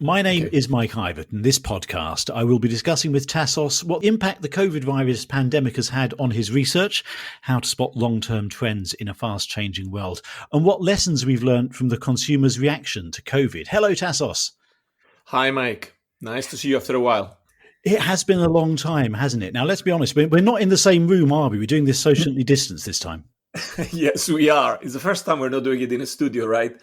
My name Okay. is Mike Ivatt. In this podcast, I will be discussing with Tassos what impact the COVID virus pandemic has had on his research, how to spot long-term trends in a fast-changing world, and what lessons we've learned from the consumer's reaction to COVID. Hello, Tassos. Hi, Mike. Nice to see you after a while. It has been a long time, hasn't it? Now, let's be honest, we're not in the same room, are we? We're doing this socially distanced this time. Yes, we are. It's the first time we're not doing it in a studio, right?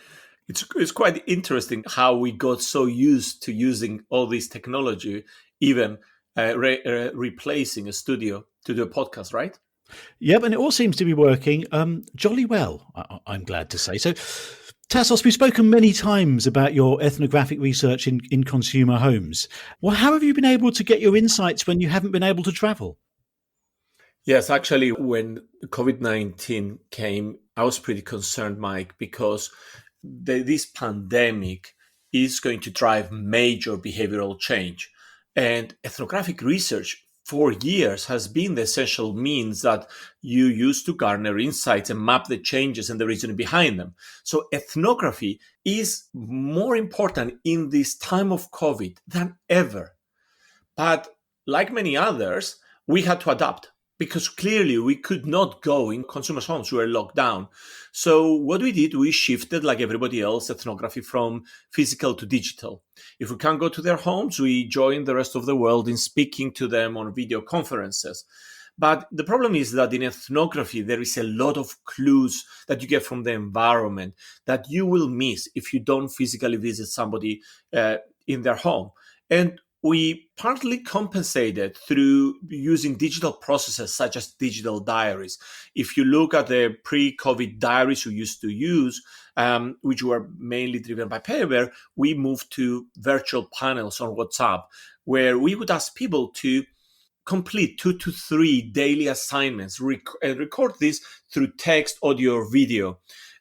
It's quite interesting how we got so used to using all this technology, even replacing a studio to do a podcast, right? Yep, and it all seems to be working jolly well, I'm glad to say. So, Tassos, we've spoken many times about your ethnographic research in consumer homes. Well, how have you been able to get your insights when you haven't been able to travel? Yes, actually, when COVID-19 came, I was pretty concerned, Mike, because this pandemic is going to drive major behavioral change. And ethnographic research for years has been the essential means that you use to garner insights and map the changes and the reasoning behind them. So ethnography is more important in this time of COVID than ever. But like many others, we had to adapt because clearly we could not go in consumers' homes. We were locked down. So what we did, we shifted, like everybody else, ethnography from physical to digital. If we can't go to their homes, we join the rest of the world in speaking to them on video conferences. But the problem is that in ethnography, there is a lot of clues that you get from the environment that you will miss if you don't physically visit somebody in their home. And we partly compensated through using digital processes such as digital diaries. If you look at the pre-COVID diaries we used to use, which were mainly driven by paper, we moved to virtual panels on WhatsApp, where we would ask people to complete 2 to 3 daily assignments and record this through text, audio, or video.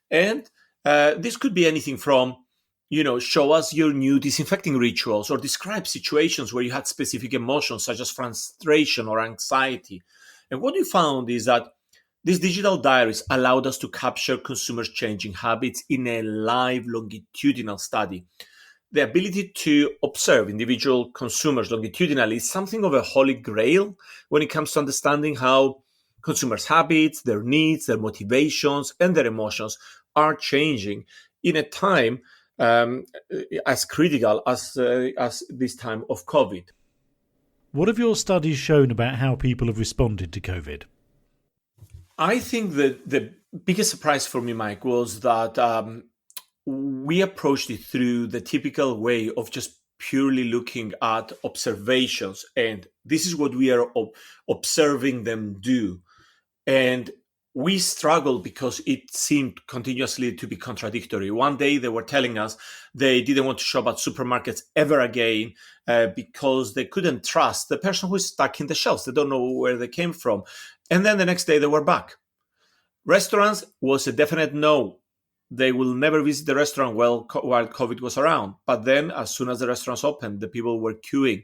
And this could be anything from show us your new disinfecting rituals or describe situations where you had specific emotions such as frustration or anxiety. And what we found is that these digital diaries allowed us to capture consumers' changing habits in a live longitudinal study. The ability to observe individual consumers longitudinally is something of a holy grail when it comes to understanding how consumers' habits, their needs, their motivations, and their emotions are changing in a time as critical as this time of COVID. What have your studies shown about how people have responded to COVID? I think that the biggest surprise for me, Mike, was that we approached it through the typical way of just purely looking at observations. And this is what we are observing them do. And we struggled because it seemed continuously to be contradictory. One day they were telling us they didn't want to shop at supermarkets ever again because they couldn't trust the person who's stuck in the shelves. They don't know where they came from. And then the next day they were back. Restaurants was a definite no. They will never visit the restaurant while COVID was around. But then as soon as the restaurants opened, the people were queuing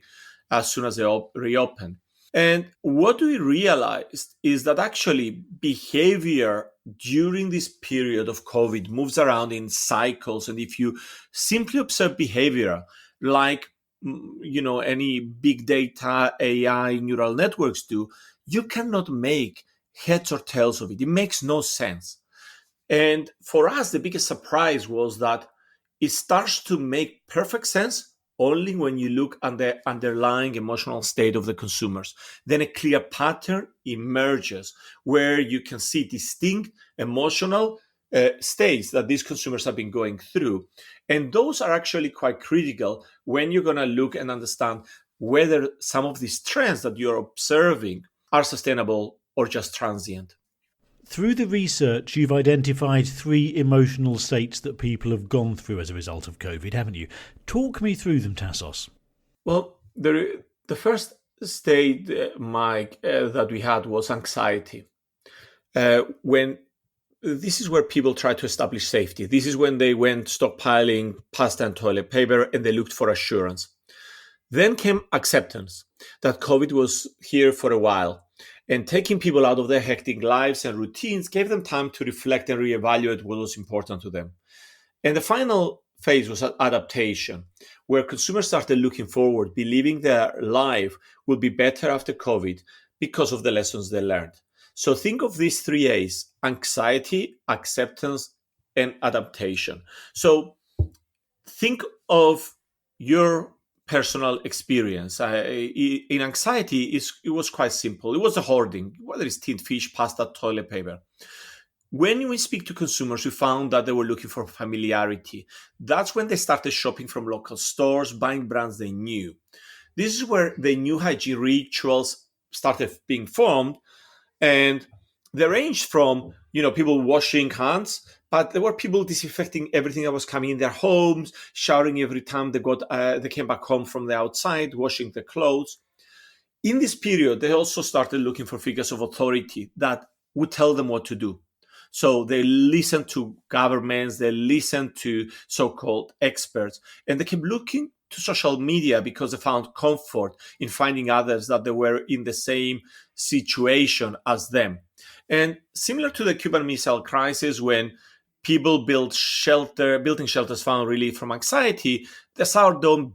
as soon as they reopened. And what we realized is that actually behavior during this period of COVID moves around in cycles. And if you simply observe behavior like, any big data, AI, neural networks do, you cannot make heads or tails of it. It makes no sense. And for us, the biggest surprise was that it starts to make perfect sense only when you look at the underlying emotional state of the consumers. Then a clear pattern emerges where you can see distinct emotional states that these consumers have been going through. And those are actually quite critical when you're going to look and understand whether some of these trends that you're observing are sustainable or just transient. Through the research, you've identified 3 emotional states that people have gone through as a result of COVID, haven't you? Talk me through them, Tassos. Well, the first state, Mike, that we had was anxiety. When this is where people try to establish safety. This is when they went stockpiling pasta and toilet paper and they looked for assurance. Then came acceptance that COVID was here for a while. And taking people out of their hectic lives and routines gave them time to reflect and reevaluate what was important to them. And the final phase was adaptation, where consumers started looking forward, believing their life will be better after COVID because of the lessons they learned. So think of these three A's: anxiety, acceptance, and adaptation. So think of your personal experience. In anxiety, it was quite simple. It was the hoarding, whether it's tinned fish, pasta, toilet paper. When we speak to consumers, we found that they were looking for familiarity. That's when they started shopping from local stores, buying brands they knew. This is where the new hygiene rituals started being formed, and they ranged from people washing hands, but there were people disinfecting everything that was coming in their homes, showering every time they came back home from the outside, washing their clothes. In this period, they also started looking for figures of authority that would tell them what to do. So they listened to governments, they listened to so-called experts, and they kept looking to social media because they found comfort in finding others that they were in the same situation as them. Similar to the Cuban Missile Crisis, when people building shelters found relief from anxiety, the sourdough,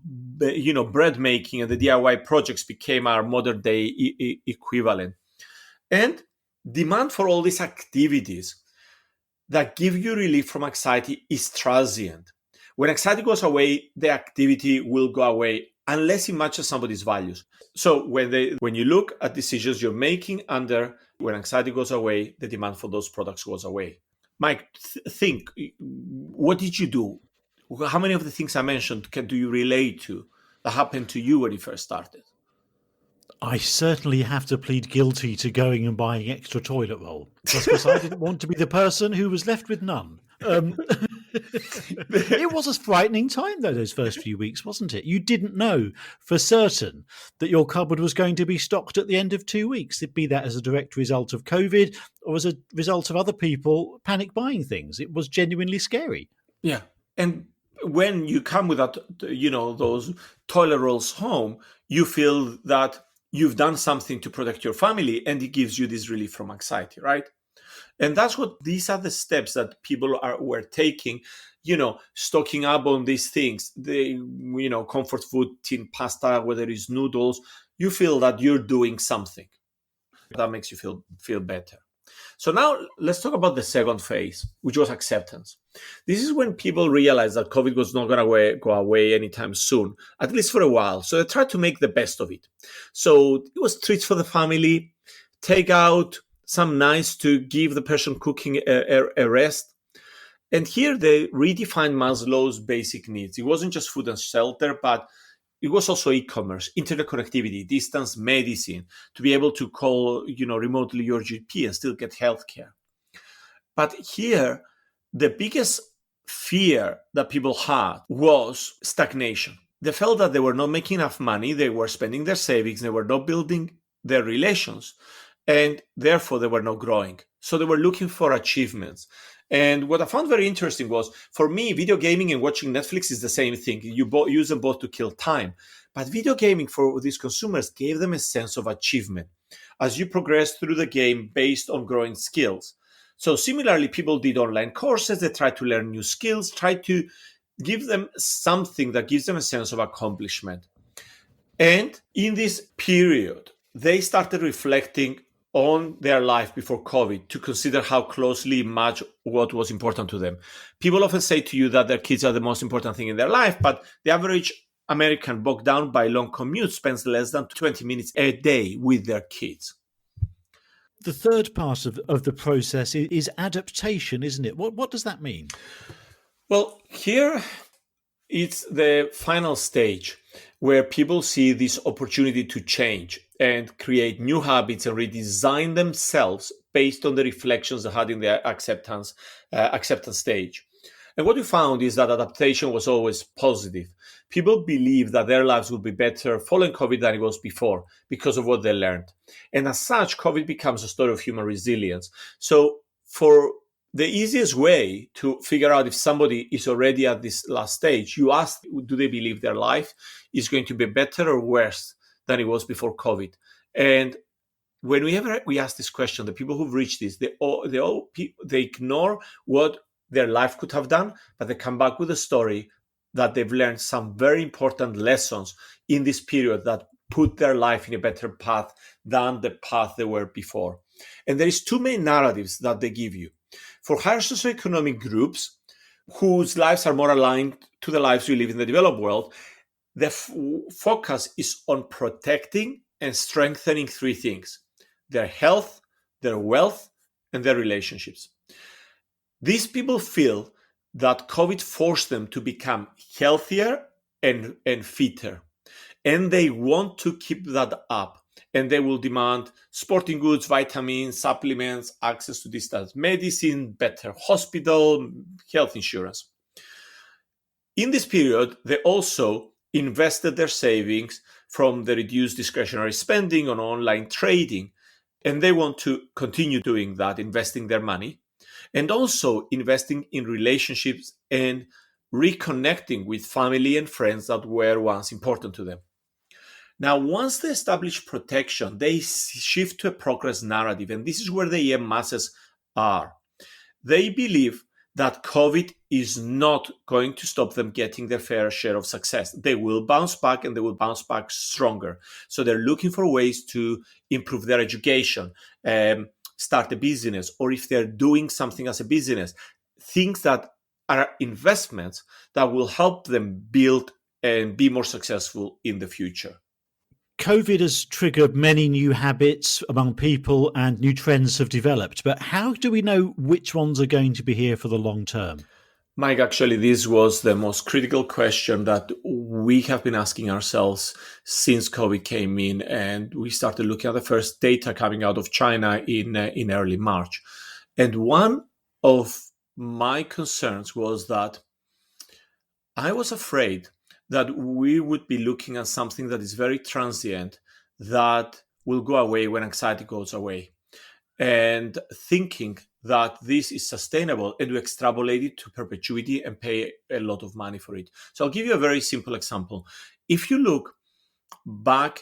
bread making and the DIY projects became our modern day equivalent. And demand for all these activities that give you relief from anxiety is transient. When anxiety goes away, the activity will go away unless it matches somebody's values. So when you look at decisions you're making when anxiety goes away, the demand for those products goes away. Mike, think, what did you do? How many of the things I mentioned do you relate to that happened to you when you first started? I certainly have to plead guilty to going and buying extra toilet roll because I didn't want to be the person who was left with none. It was a frightening time, though, those first few weeks, wasn't it? You didn't know for certain that your cupboard was going to be stocked at the end of 2 weeks. It'd be that as a direct result of COVID or as a result of other people panic buying things. It was genuinely scary. Yeah. And when you come with those toilet rolls home, you feel that you've done something to protect your family, and it gives you this relief from anxiety, right? And these are the steps that people were taking, stocking up on these things, comfort food, tin pasta, whether it's noodles. You feel that you're doing something that makes you feel better. So now let's talk about the second phase, which was acceptance. This is when people realized that COVID was not going to go away anytime soon, at least for a while. So they tried to make the best of it. So it was treats for the family, take out some nights to give the person cooking a rest. And here they redefined Maslow's basic needs. It wasn't just food and shelter, but it was also e-commerce, internet connectivity, distance medicine, to be able to call, remotely your GP and still get healthcare. But here, the biggest fear that people had was stagnation. They felt that they were not making enough money, they were spending their savings, they were not building their relations, and therefore they were not growing. So they were looking for achievements. And what I found very interesting was, for me, video gaming and watching Netflix is the same thing. You use them both to kill time. But video gaming for these consumers gave them a sense of achievement as you progress through the game based on growing skills. So similarly, people did online courses. They tried to learn new skills, tried to give them something that gives them a sense of accomplishment. And in this period, they started reflecting on their life before COVID to consider how closely match what was important to them. People often say to you that their kids are the most important thing in their life, but the average American bogged down by long commutes spends less than 20 minutes a day with their kids. The third part of the process is adaptation, isn't it? What does that mean? Well, here it's the final stage where people see this opportunity to change and create new habits and redesign themselves based on the reflections they had in the acceptance stage. And what we found is that adaptation was always positive. People believe that their lives will be better following COVID than it was before because of what they learned. And as such, COVID becomes a story of human resilience. So for the easiest way to figure out if somebody is already at this last stage, you ask, do they believe their life is going to be better or worse than it was before COVID? And whenever we ask this question, the people who've reached this, they ignore what their life could have done, but they come back with a story that they've learned some very important lessons in this period that put their life in a better path than the path they were before. And there is two main narratives that they give you. For higher socioeconomic groups, whose lives are more aligned to the lives we live in the developed world, the focus is on protecting and strengthening three things: their health, their wealth, and their relationships. These people feel that COVID forced them to become healthier and fitter, and they want to keep that up. And they will demand sporting goods, vitamins, supplements, access to distance medicine, better hospital, health insurance. In this period, they also invested their savings from the reduced discretionary spending on online trading. And they want to continue doing that, investing their money, and also investing in relationships and reconnecting with family and friends that were once important to them. Now, once they establish protection, they shift to a progress narrative, and this is where the EM masses are. They believe that COVID is not going to stop them getting their fair share of success. They will bounce back, and they will bounce back stronger. So they're looking for ways to improve their education, start a business, or if they're doing something as a business, things that are investments that will help them build and be more successful in the future. COVID has triggered many new habits among people and new trends have developed. But how do we know which ones are going to be here for the long term? Mike, actually, this was the most critical question that we have been asking ourselves since COVID came in, and we started looking at the first data coming out of China in early March. And one of my concerns was that I was afraid that we would be looking at something that is very transient, that will go away when anxiety goes away, and thinking that this is sustainable and to extrapolate it to perpetuity and pay a lot of money for it. So I'll give you a very simple example. If you look back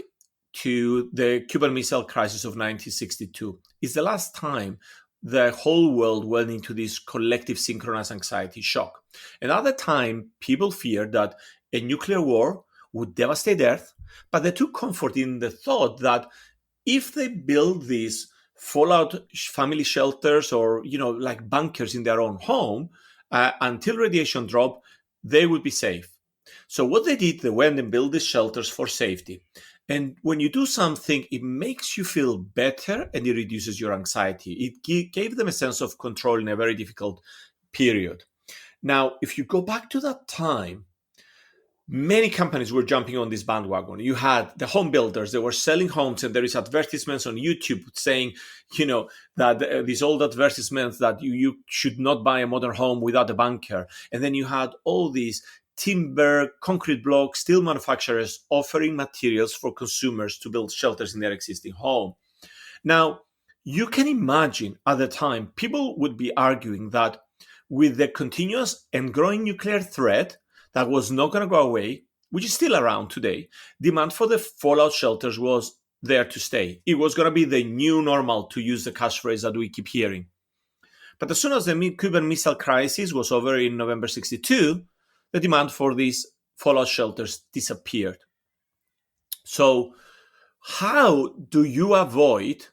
to the Cuban Missile Crisis of 1962, it's the last time the whole world went into this collective synchronized anxiety shock. And at the time, people feared that a nuclear war would devastate Earth, but they took comfort in the thought that if they build these fallout family shelters or, like bunkers in their own home, until radiation dropped, they would be safe. So what they did, they went and built these shelters for safety. And when you do something, it makes you feel better and it reduces your anxiety. It gave them a sense of control in a very difficult period. Now, if you go back to that time, many companies were jumping on this bandwagon. You had the home builders, they were selling homes, and there is advertisements on YouTube saying, that these old advertisements that you should not buy a modern home without a bunker. And then you had all these timber, concrete block, steel manufacturers offering materials for consumers to build shelters in their existing home. Now, you can imagine at the time, people would be arguing that with the continuous and growing nuclear threat that was not going to go away, which is still around today, demand for the fallout shelters was there to stay. It was going to be the new normal, to use the catchphrase that we keep hearing. But as soon as the Cuban Missile Crisis was over in November 62, the demand for these fallout shelters disappeared. So how do you avoid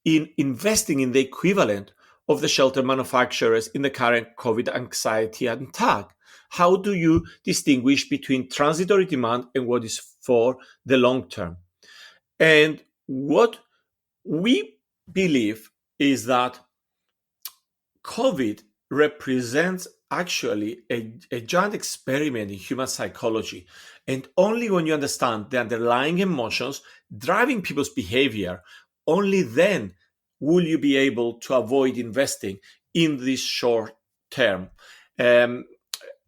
investing in the equivalent of the shelter manufacturers in the current COVID anxiety attack? How do you distinguish between transitory demand and what is for the long term? And what we believe is that COVID represents actually a giant experiment in human psychology. And only when you understand the underlying emotions driving people's behavior, only then will you be able to avoid investing in this short term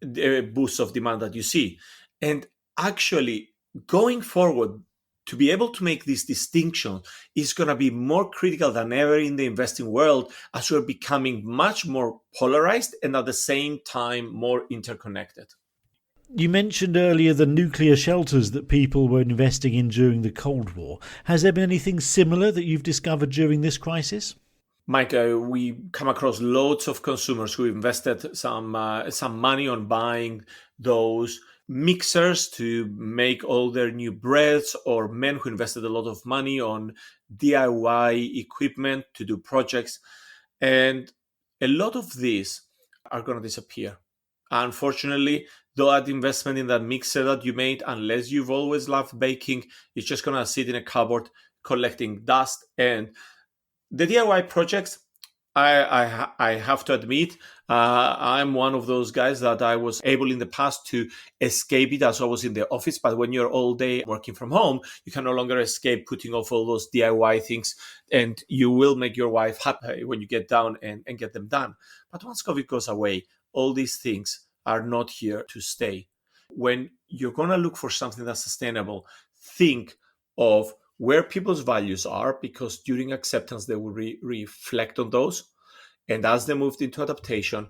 boost of demand that you see. And actually, going forward, to be able to make this distinction is going to be more critical than ever in the investing world, as we're becoming much more polarized and at the same time more interconnected. You mentioned earlier the nuclear shelters that people were investing in during the Cold War. Has there been anything similar that you've discovered during this crisis? Mike, we come across loads of consumers who invested some money on buying those mixers to make all their new breads, or men who invested a lot of money on DIY equipment to do projects. And a lot of these are going to disappear. Unfortunately, that investment in that mixer that you made, unless you've always loved baking, it's just going to sit in a cupboard collecting dust. And the DIY projects, I have to admit, I'm one of those guys that I was able in the past to escape it as I was in the office. But when you're all day working from home, you can no longer escape putting off all those DIY things, and you will make your wife happy when you get down and get them done. But once COVID goes away, all these things are not here to stay. When you're going to look for something that's sustainable, think of where people's values are, because during acceptance they will reflect on those. And as they moved into adaptation,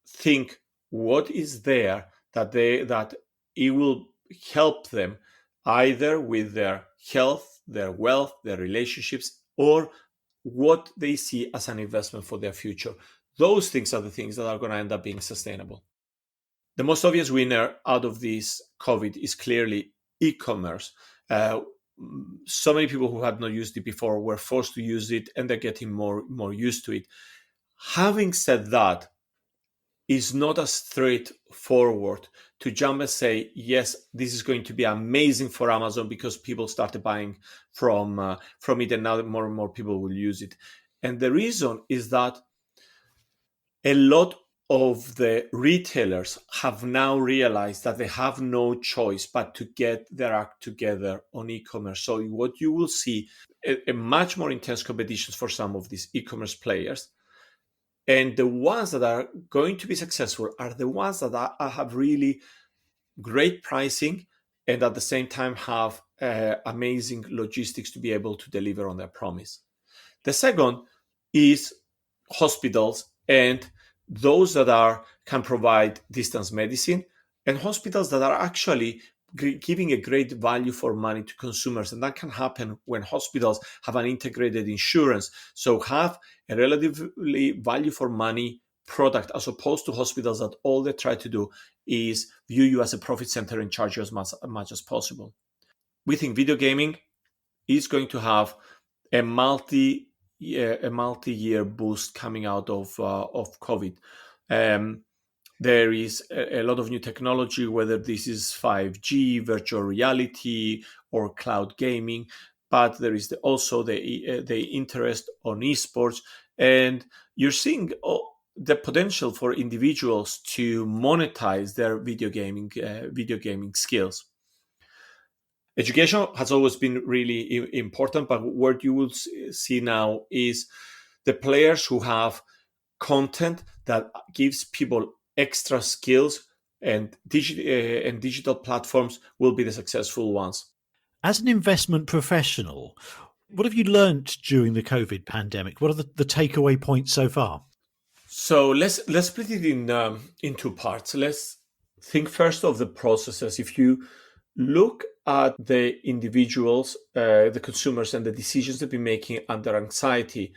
think what is there that it will help them either with their health, their wealth, their relationships, or what they see as an investment for their future. Those things are the things that are going to end up being sustainable. The most obvious winner out of this COVID is clearly e-commerce. So many people who had not used it before were forced to use it, and they're getting more used to it. Having said that, it's not as straightforward to jump and say, yes, this is going to be amazing for Amazon because people started buying from it, and now more and more people will use it. And the reason is that a lot of the retailers have now realized that they have no choice but to get their act together on e-commerce. So what you will see a much more intense competitions for some of these e-commerce players. And the ones that are going to be successful are the ones that have really great pricing and at the same time have amazing logistics to be able to deliver on their promise. The second is hospitals and those that can provide distance medicine, and hospitals that are actually giving a great value for money to consumers. And that can happen when hospitals have an integrated insurance. So have a relatively value for money product, as opposed to hospitals that all they try to do is view you as a profit center and charge you as much as possible. We think video gaming is going to have a multi-year boost coming out of COVID. There is a lot of new technology, whether this is 5G, virtual reality, or cloud gaming. But there is also the interest on esports, and you're seeing the potential for individuals to monetize their video gaming skills. Education has always been really important, but what you will see now is the players who have content that gives people extra skills, and digital platforms will be the successful ones. As an investment professional, what have you learned during the COVID pandemic? What are the takeaway points so far? So let's split it in two parts. Let's think first of the processes. If you look at the individuals, the consumers, and the decisions they've been making under anxiety,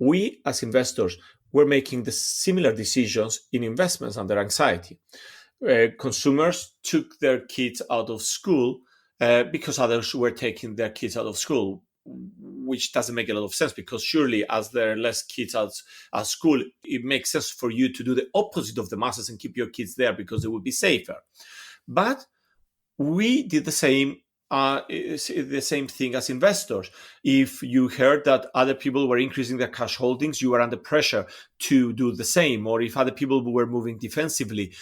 we as investors were making the similar decisions in investments under anxiety. Consumers took their kids out of school because others were taking their kids out of school, which doesn't make a lot of sense, because surely as there are less kids at school, it makes sense for you to do the opposite of the masses and keep your kids there because they would be safer. But we did the same thing as investors. If you heard that other people were increasing their cash holdings, you were under pressure to do the same. Or if other people were moving defensively,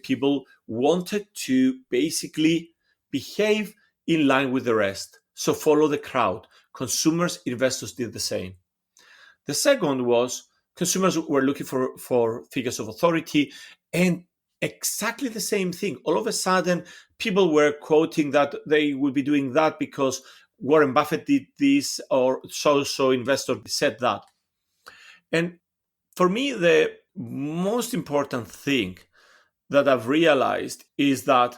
people wanted to basically behave in line with the rest. So follow the crowd. Consumers, investors did the same. The second was consumers were looking for figures of authority, and exactly the same thing. All of a sudden, people were quoting that they would be doing that because Warren Buffett did this, or so investor said that. And for me, the most important thing that I've realized is that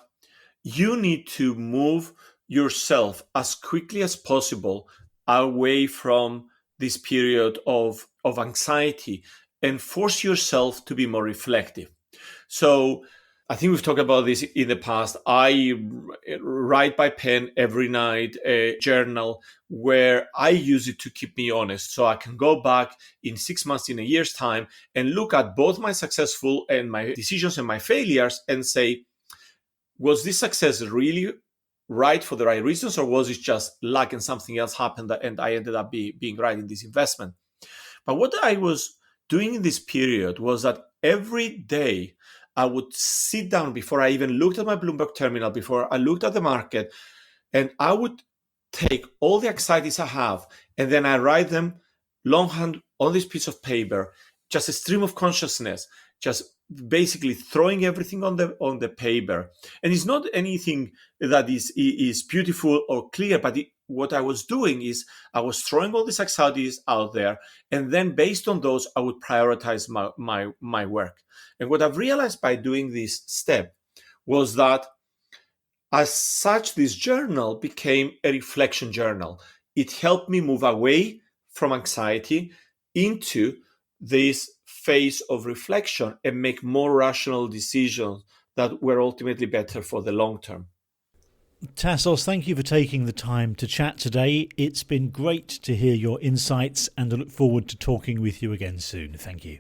you need to move yourself as quickly as possible away from this period of anxiety and force yourself to be more reflective. So I think we've talked about this in the past. I write by pen every night, a journal where I use it to keep me honest. So I can go back in 6 months, in a year's time, and look at both my successful and my decisions and my failures and say, was this success really right for the right reasons, or was it just luck and something else happened and I ended up being right in this investment? But what I was doing in this period was that every day I would sit down before I even looked at my Bloomberg terminal, before I looked at the market, and I would take all the anxieties I have and then I write them longhand on this piece of paper, just a stream of consciousness, just basically throwing everything on the paper. And it's not anything that is beautiful or clear, but what I was doing is I was throwing all these anxieties out there, and then based on those, I would prioritize my work. And what I've realized by doing this step was that as such, this journal became a reflection journal. It helped me move away from anxiety into this phase of reflection and make more rational decisions that were ultimately better for the long term. Tassos, thank you for taking the time to chat today. It's been great to hear your insights, and I look forward to talking with you again soon. Thank you.